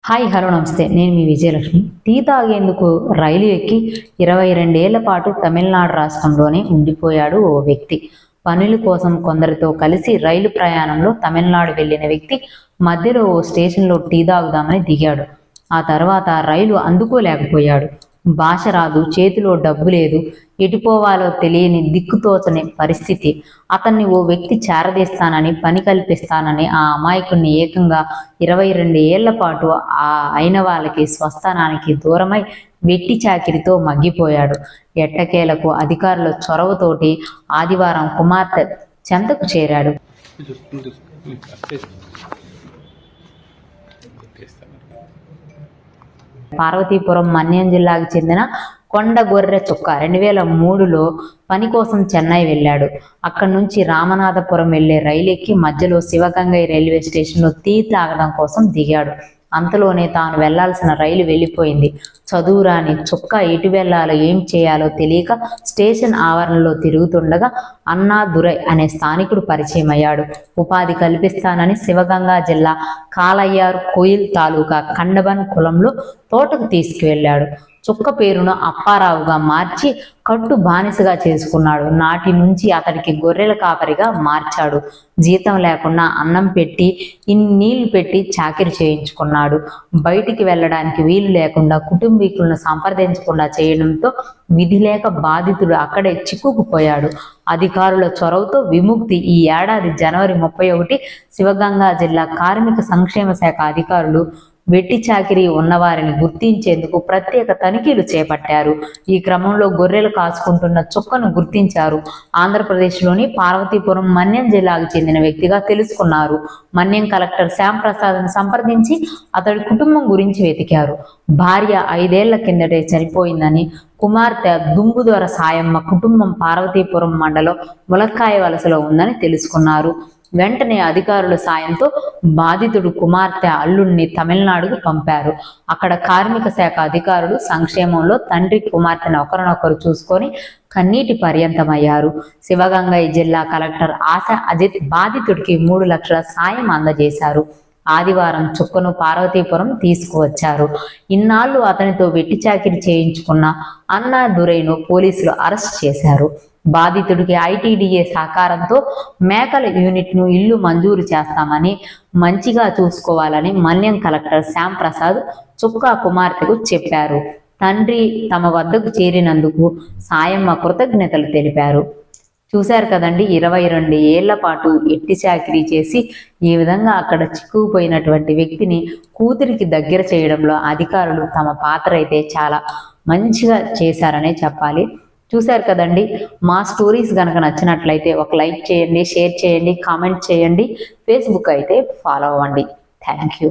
Hi hello నమస్తే, నేను మీ Vijayalakshmi. Tea తాగేందుకు రైలు ఎక్కి 22 ఏళ్ల పాటు తమిళనాడు రాష్ట్రంలోనే ఉండిపోయాడు ఓ వ్యక్తి. పనుల కోసం కొందరితో కలిసి రైలు ప్రయాణంలో తమిళనాడు వెళ్లిన వ్యక్తి మధ్యలో ఓ స్టేషన్లో టీ తాగుదామని దిగాడు. ఆ తర్వాత రైలు అందుకోలేకపోయాడు. భాష రాదు, చేతిలో డబ్బు లేదు, ఎటుపోవాలో తెలియని దిక్కుతోచని పరిస్థితి. అతన్ని ఓ వ్యక్తి చేరదీస్తానని, పని కల్పిస్తానని ఆ అమాయకుణ్ణి ఏకంగా 22 ఏళ్ల పాటు ఆ అయిన వాళ్ళకి స్వస్థానానికి దూరమై వెట్టి చాకిరితో మగ్గిపోయాడు. ఎట్టకేలకు అధికారుల చొరవతోటి ఆదివారం కుమార్తె చెంతకు చేరాడు. పార్వతీపురం మన్యం జిల్లాకు చెందిన కొండగొర్రె చుక్క 2003లో పని కోసం చెన్నై వెళ్ళాడు. అక్కడి నుంచి రామనాథపురం వెళ్లే రైలు ఎక్కి మధ్యలో శివగంగై రైల్వే స్టేషన్లో టీ తాగడం కోసం దిగాడు. అంతలోనే తాను వెళ్లాల్సిన రైలు వెళ్ళిపోయింది. చదువురాని చుక్క ఎటు వెళ్లాలో ఏం చేయాలో తెలియక స్టేషన్ ఆవరణలో తిరుగుతుండగా అన్నాదురై అనే స్థానికుడు పరిచయం అయ్యాడు. ఉపాధి కల్పిస్తానని శివగంగా జిల్లా కాలయ్యారు కోయిల్ తాలూకా కండబన్ కులంలో తోటకు తీసుకువెళ్ళాడు. చుక్క పేరును అప్పారావుగా మార్చి కట్టు బానిసగా చేసుకున్నాడు. నాటి నుంచి అతడికి గొర్రెల కాపరిగా మార్చాడు. జీతం లేకుండా అన్నం పెట్టి నీళ్లు పెట్టి చాకిరి చేయించుకున్నాడు. బయటికి వెళ్ళడానికి వీలు లేకుండా కుటుంబీకులను సంప్రదించకుండా చేయడంతో విధి లేక బాధితుడు అక్కడే చిక్కుకుపోయాడు. అధికారుల చొరవతో విముక్తి. ఈ ఏడాది జనవరి 31 శివగంగా జిల్లా కార్మిక సంక్షేమ శాఖ అధికారులు వెట్టి చాకిరీ ఉన్నవారిని గుర్తించేందుకు ప్రత్యేక తనిఖీలు చేపట్టారు. ఈ క్రమంలో గొర్రెలు కాసుకుంటున్న చుక్కను గుర్తించారు. ఆంధ్రప్రదేశ్లోని పార్వతీపురం మన్యం జిల్లాకు చెందిన వ్యక్తిగా తెలుసుకున్నారు. మన్యం కలెక్టర్ శ్యాంప్రసాద్ను సంప్రదించి అతడి కుటుంబం గురించి వెతికారు. భార్య 5 ఏళ్ల కిందటే చనిపోయిందని, కుమార్తె దుంబుదొర సాయమ్మ కుటుంబం పార్వతీపురం మండలం ములక్కాయ వలసలో ఉందని తెలుసుకున్నారు. వెంటనే అధికారుల సాయంతో బాధితుడు కుమార్తె అల్లుణ్ణి తమిళనాడుకు పంపారు. అక్కడ కార్మిక శాఖ అధికారులు సంక్షేమంలో తండ్రి కుమార్తెను ఒకరినొకరు చూసుకొని కన్నీటి పర్యంతమయ్యారు. శివగంగై జిల్లా కలెక్టర్ ఆశ అజిత్ బాధితుడికి 3 లక్షల సాయం అందజేశారు. ఆదివారం చుక్కను పార్వతీపురం తీసుకువచ్చారు. ఇన్నాళ్లు అతనితో వెట్టి చాకిరి చేయించుకున్న అన్నాదురైను పోలీసులు అరెస్ట్ చేశారు. బాధితుడికి ఐటీడీఏ సహకారంతో మేకల యూనిట్ను ఇల్లు మంజూరు చేస్తామని, మంచిగా చూసుకోవాలని మన్యం కలెక్టర్ శ్యాంప్రసాద్ చుక్కా కుమార్తెకు చెప్పారు. తండ్రి తమ వద్దకు చేరినందుకు సాయమ్మ కృతజ్ఞతలు తెలిపారు. చూశారు కదండి, 22 ఏళ్ల పాటు ఎట్టి చాకిరీ చేసి ఈ విధంగా అక్కడ చిక్కుకుపోయినటువంటి వ్యక్తిని కూతురికి దగ్గర చేయడంలో అధికారులు తమ పాత్ర అయితే చాలా మంచిగా చేశారనే చెప్పాలి. చూశారు కదండి, మా స్టోరీస్ కనుక నచ్చినట్లయితే ఒక లైక్ చేయండి, షేర్ చేయండి, కామెంట్ చేయండి, ఫేస్బుక్ అయితే ఫాలో అవ్వండి. Thank you.